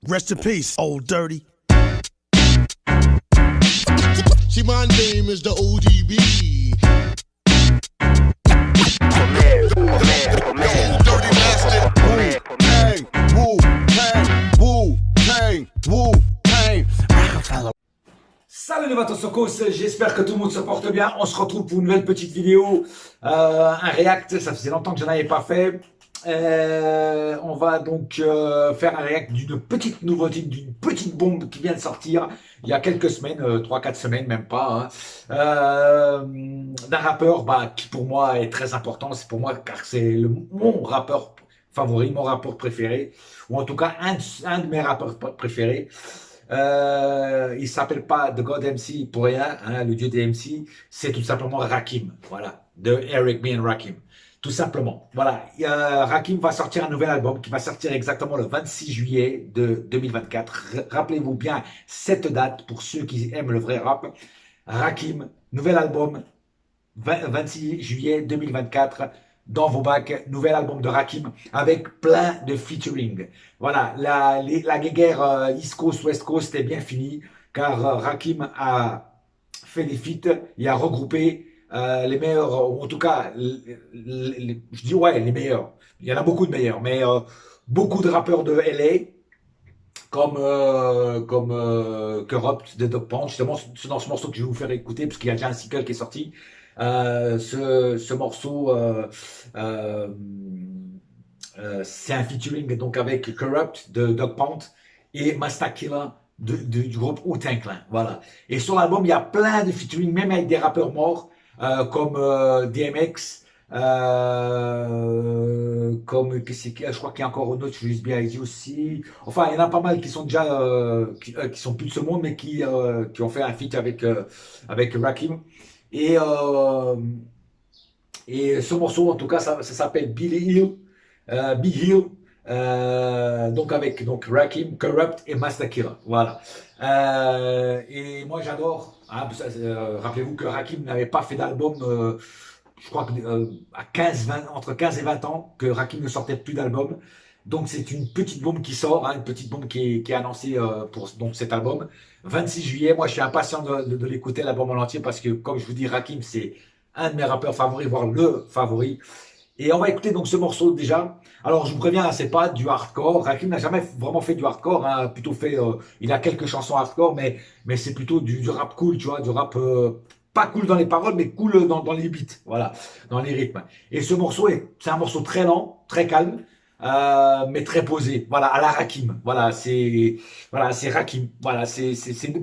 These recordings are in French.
Rest in peace, old dirty. See, my name is the ODB. Dirty bastard. Wu-Tang, Wu-Tang, Wu-Tang, Wu-Tang. Salut les Vatosokos, j'espère que tout le monde se porte bien. On se retrouve pour une nouvelle petite vidéo, un react, ça faisait longtemps que je n'en avais pas fait. On va donc faire un react d'une petite nouveauté, d'une petite bombe qui vient de sortir il y a quelques semaines, 3-4 semaines même pas, hein, d'un rappeur qui pour moi est très important, c'est pour moi car c'est mon rappeur favori, mon rappeur préféré, ou en tout cas un de mes rappeurs préférés. Il s'appelle pas The God MC pour rien, hein, le dieu des MC, c'est tout simplement Rakim, voilà, de Eric B. and Rakim. Tout simplement. Voilà. Rakim va sortir un nouvel album qui va sortir exactement le 26 juillet de 2024. Rappelez-vous bien cette date pour ceux qui aiment le vrai rap. Rakim, nouvel album, 26 juillet 2024. Dans vos bacs, nouvel album de Rakim avec plein de featuring. Voilà. La guéguerre East Coast, West Coast est bien finie car Rakim a fait des feats et a regroupé les meilleurs, en tout cas, je dis ouais, les meilleurs. Il y en a beaucoup de meilleurs, mais beaucoup de rappeurs de LA, comme Corrupt de Dog Pound. Justement, c'est dans ce morceau que je vais vous faire écouter, parce qu'il y a déjà un single qui est sorti. Ce morceau, c'est un featuring donc avec Corrupt de Dog Pound et Masta Killa du groupe Wu-Tang Clan. Voilà. Et sur l'album, il y a plein de featuring, même avec des rappeurs morts. Comme DMX, comme je crois qu'il y a encore un autre, Julius B.I.G. aussi. Enfin, il y en a pas mal qui sont déjà qui sont plus de ce monde, mais qui ont fait un feat avec Rakim. Et ce morceau, en tout cas, ça s'appelle Big Hill. Donc avec Rakim, Corrupt et Masta Killa. Voilà. Et moi j'adore. Hein, rappelez-vous que Rakim n'avait pas fait d'album, je crois que entre 15 et 20 ans, que Rakim ne sortait plus d'album. Donc c'est une petite bombe qui sort, hein, une petite bombe qui est annoncée pour donc, cet album. 26 juillet, moi je suis impatient de l'écouter l'album en entier parce que comme je vous dis, Rakim c'est un de mes rappeurs favoris, voire le favori. Et on va écouter donc ce morceau déjà. Alors je vous préviens, c'est pas du hardcore. Rakim n'a jamais vraiment fait du hardcore, hein, plutôt fait. Il a quelques chansons hardcore, mais c'est plutôt du rap cool, tu vois, du rap pas cool dans les paroles, mais cool dans les beats, voilà, dans les rythmes. Et ce morceau c'est un morceau très lent, très calme, mais très posé. Voilà, à la Rakim. Voilà, c'est Rakim. Voilà, c'est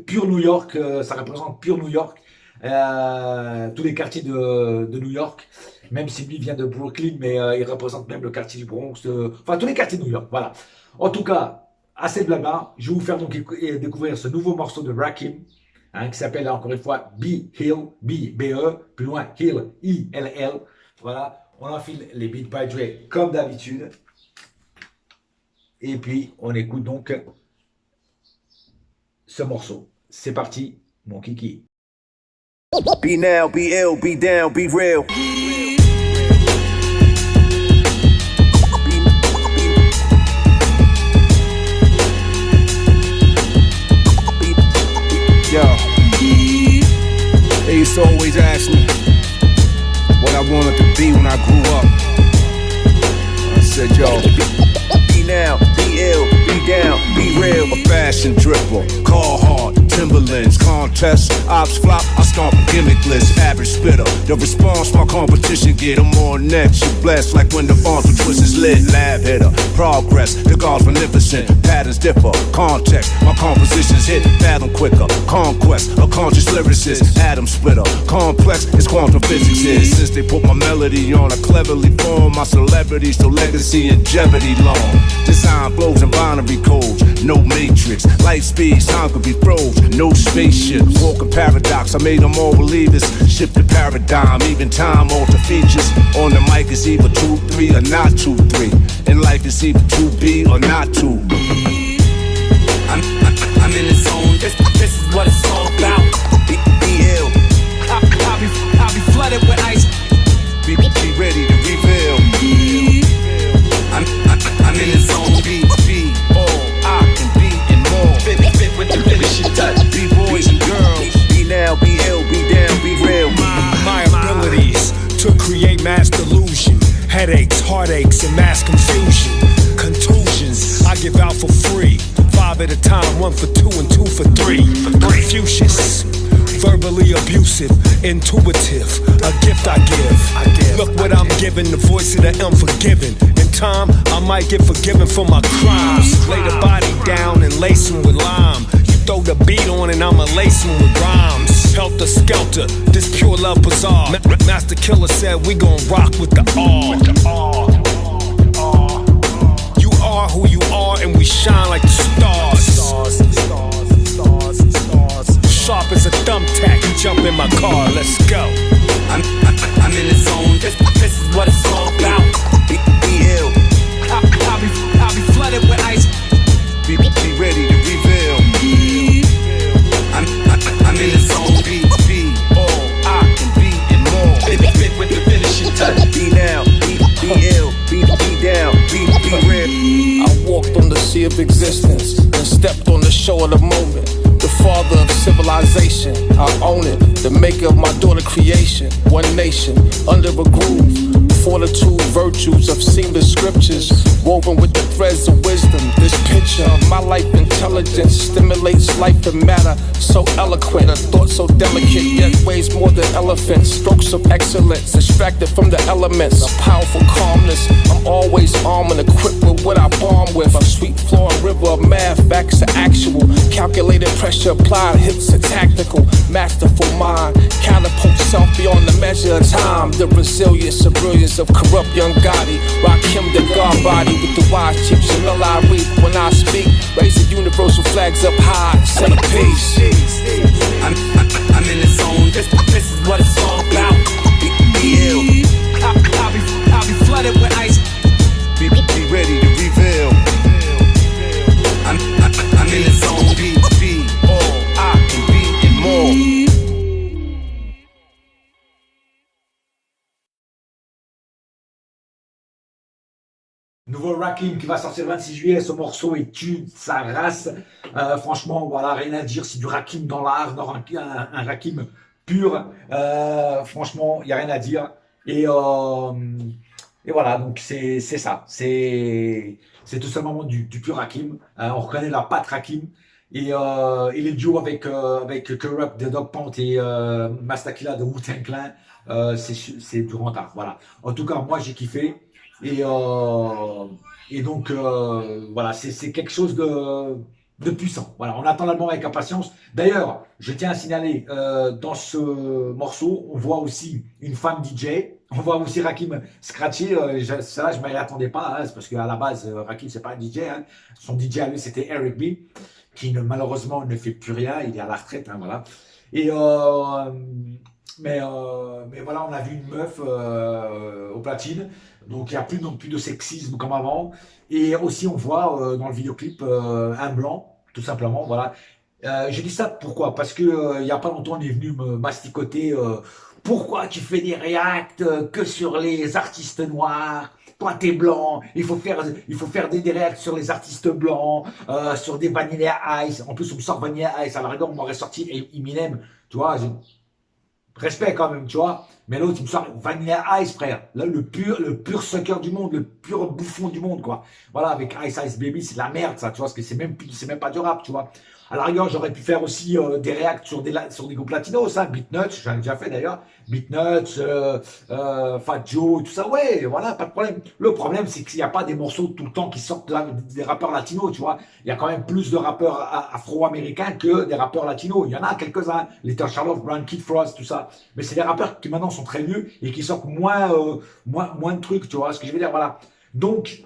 pur New York. Ça représente pur New York. Tous les quartiers de New York, même si lui vient de Brooklyn, mais il représente même le quartier du Bronx, enfin tous les quartiers de New York, voilà. En tout cas, assez de blabla, je vais vous faire donc découvrir ce nouveau morceau de Rakim, hein, qui s'appelle encore une fois Be Hill, B-E, plus loin Hill, I-L-L, voilà. On enfile les beats by Dre comme d'habitude, et puis on écoute donc ce morceau. C'est parti, mon kiki. Be now, be ill, be down, be real. Yo, they used to always ask me what I wanted to be when I grew up. I said, yo, be now, be ill, be down, be real. A fashion dripper, Carhartt, Timberlands, contest, ops flop, I stomp gimmickless, average spitter. The response my competition get, I'm on next. You blessed like when the arms will twist is lit. Lab hitter, progress, the God's magnificent. Patterns differ, context, my compositions hit, fathom quicker. Conquest, a conscious lyricist, atom splitter. Complex is quantum physics is. Since they put my melody on, I cleverly form my celebrity, so legacy and jeopardy long. Design flows and binary codes, no matrix. Light speeds, time could be froze. No spaceship, walking paradox. I made them all believers. Shift the paradigm, even time alter features. On the mic is either 2-3 or not 2-3. In life it's either 2B or not 2. I'm in the zone. This is what it's all about. Be ill. I'll be flooded with ice. Be ready to reveal. Headaches, heartaches, and mass confusion. Contusions, I give out for free. 5 at a time, 1 for 2 and 2 for 3. Confucius, verbally abusive, intuitive, a gift I give. Look what I'm giving, the voice of the unforgiven. In time, I might get forgiven for my crimes. Lay the body down and lace him with lime. You throw the beat on and I'ma lace him with rhymes. Helter skelter, this pure love bizarre. Master Killer said we gon' rock with the R. You are who you are and we shine like the stars. Sharp as a thumbtack, you jump in my car, let's go. I'm in the zone, this is what it's all about. Be ill. I'll be flooded with ice. Be ready to reveal. I'm in the zone, be all I can be and more. Fit with the finishing touch. Be now, be ill, be down, be real. I walked on the sea of existence and stepped on the shore of the moment. The father of civilization, I own it. The maker of my daughter creation. One nation, under a groove. Fortitude, virtues of seamless scriptures, woven with the threads of wisdom. This picture of my life intelligence stimulates life and matter. So eloquent, a thought so delicate, yet weighs more than elephants. Strokes of excellence, extracted from the elements. A powerful calmness, I'm always armed and equipped with what I bomb with. A sweet flowing river of math, facts are actual. Calculated pressure applied, hits are tactical. Masterful mind, catapult self beyond the measure of time. The resilience and brilliance of corrupt young Gotti. Rock him the God body with the wise chief Jamil I reap. When I speak, raise the universal flags up high, say peace. I'm in the zone, this is what it's all about. Be ill. I'll be flooded with ice. Be ready to reveal. I'm in the zone, be all I can be and more. Nouveau Rakim qui va sortir le 26 juillet, ce morceau est tue sa race. Franchement, voilà, rien à dire, c'est du Rakim dans l'art, dans un Rakim pur. Franchement, il n'y a rien à dire. Et voilà, donc c'est ça. C'est tout simplement du pur Rakim. On reconnaît la patte Rakim. Et les duos avec Kurupt de Dog Pound et Master Killa de Wu-Tang Clan, c'est du rentard. Voilà. En tout cas, moi j'ai kiffé. Et donc voilà, c'est quelque chose de puissant. Voilà, on attend l'album avec impatience. D'ailleurs, je tiens à signaler dans ce morceau, on voit aussi une femme DJ. On voit aussi Rakim scratcher. Ça, je m'y attendais pas, hein, c'est parce qu'à la base, Rakim c'est pas un DJ. Hein. Son DJ à lui, c'était Eric B, qui malheureusement ne fait plus rien. Il est à la retraite, hein, voilà. Et mais voilà, on a vu une meuf au platine. Donc il n'y a plus non plus de sexisme comme avant. Et aussi on voit dans le vidéoclip un blanc, tout simplement. Voilà. Je dis ça pourquoi? Parce que il n'y a pas longtemps on est venu me masticoter. Pourquoi tu fais des reacts que sur les artistes noirs? Toi t'es blanc, il faut faire des reacts sur les artistes blancs, sur des Vanilla Ice. En plus on me sort Vanilla Ice. À la rigueur on m'aurait sorti Eminem, tu vois. Respect quand même, tu vois. Mais l'autre, il me sort Vanilla Ice, frère. Là, le pur sucker du monde, le pur bouffon du monde, quoi. Voilà, avec Ice Ice Baby, c'est de la merde, ça, tu vois, parce que c'est même pas du rap, tu vois. À la rigueur, j'aurais pu faire aussi des reacts sur des groupes latinos, ça, Beatnuts, j'en ai déjà fait d'ailleurs. Beatnuts, Fat Joe, tout ça, ouais, voilà, pas de problème. Le problème, c'est qu'il n'y a pas des morceaux tout le temps qui sortent des rappeurs latinos, tu vois. Il y a quand même plus de rappeurs afro-américains que des rappeurs latinos. Il y en a quelques-uns, Little Charlotte, Brown, Kid Frost, tout ça. Mais c'est des rappeurs qui maintenant sont très vieux et qui sortent moins de trucs, tu vois ce que je veux dire, voilà. Donc,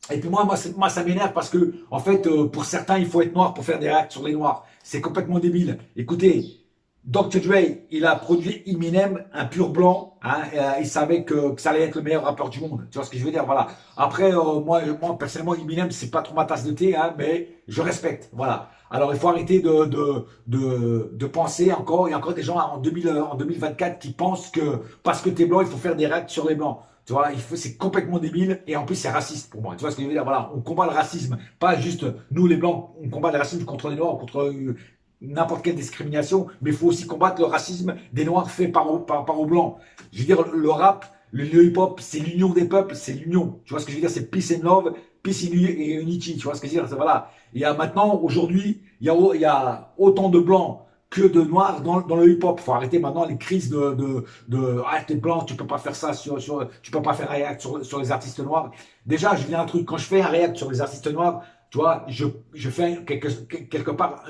et puis moi ça m'énerve parce que, en fait, pour certains, il faut être noir pour faire des reacts sur les noirs. C'est complètement débile. Écoutez, Dr. Dre, il a produit Eminem, un pur blanc. Hein, il savait que ça allait être le meilleur rappeur du monde. Tu vois ce que je veux dire? Voilà. Après, moi personnellement, Eminem, c'est pas trop ma tasse de thé, hein, mais je respecte. Voilà. Alors, il faut arrêter de penser encore. Il y a encore des gens en 2024 qui pensent que parce que t'es blanc, il faut faire des reacts sur les blancs. Tu vois, c'est complètement débile et en plus c'est raciste pour moi. Tu vois ce que je veux dire? Voilà, on combat le racisme, pas juste nous les blancs, on combat le racisme contre les noirs, contre n'importe quelle discrimination, mais il faut aussi combattre le racisme des noirs faits par aux blancs. Je veux dire, le rap, Le hip-hop, c'est l'union des peuples, c'est l'union. Tu vois ce que je veux dire? C'est peace and love, peace and unity. Tu vois ce que je veux dire? Voilà. Il y a maintenant, aujourd'hui, il y a autant de blancs que de noirs dans le hip-hop. Faut arrêter maintenant les crises ah, t'es blanc, tu peux pas faire ça tu peux pas faire un react sur les artistes noirs. Déjà, je dis un truc, quand je fais un react sur les artistes noirs, tu vois, je fais quelque part,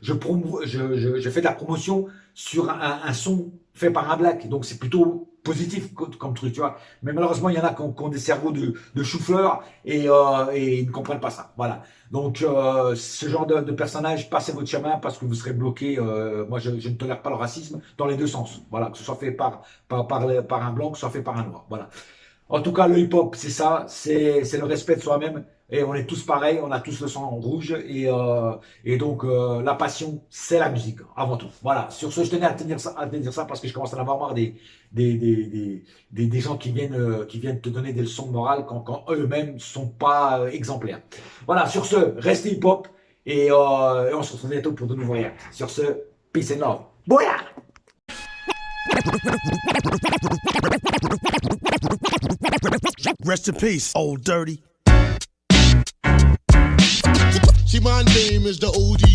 je fais de la promotion sur un son fait par un black. Donc c'est plutôt positif comme truc, tu vois. Mais malheureusement, il y en a qui ont des cerveaux de chou-fleur et ils ne comprennent pas ça. Voilà. Donc ce genre de personnage, passez votre chemin parce que vous serez bloqué. Moi, je ne tolère pas le racisme dans les deux sens. Voilà, que ce soit fait par un blanc, que ce soit fait par un noir. Voilà. En tout cas, le hip-hop, c'est ça, c'est le respect de soi-même. Et on est tous pareils, on a tous le sang rouge. Et donc, la passion, c'est la musique, avant tout. Voilà. Sur ce, je tenais à te dire ça parce que je commence à en avoir marre des gens qui viennent te donner des leçons de morale quand eux-mêmes sont pas exemplaires. Voilà. Sur ce, restez hip-hop. Et on se retrouve bientôt pour de nouveaux reacts. Sur ce, peace and love. Bouya! Rest in peace, old dirty. See, my name is the OG.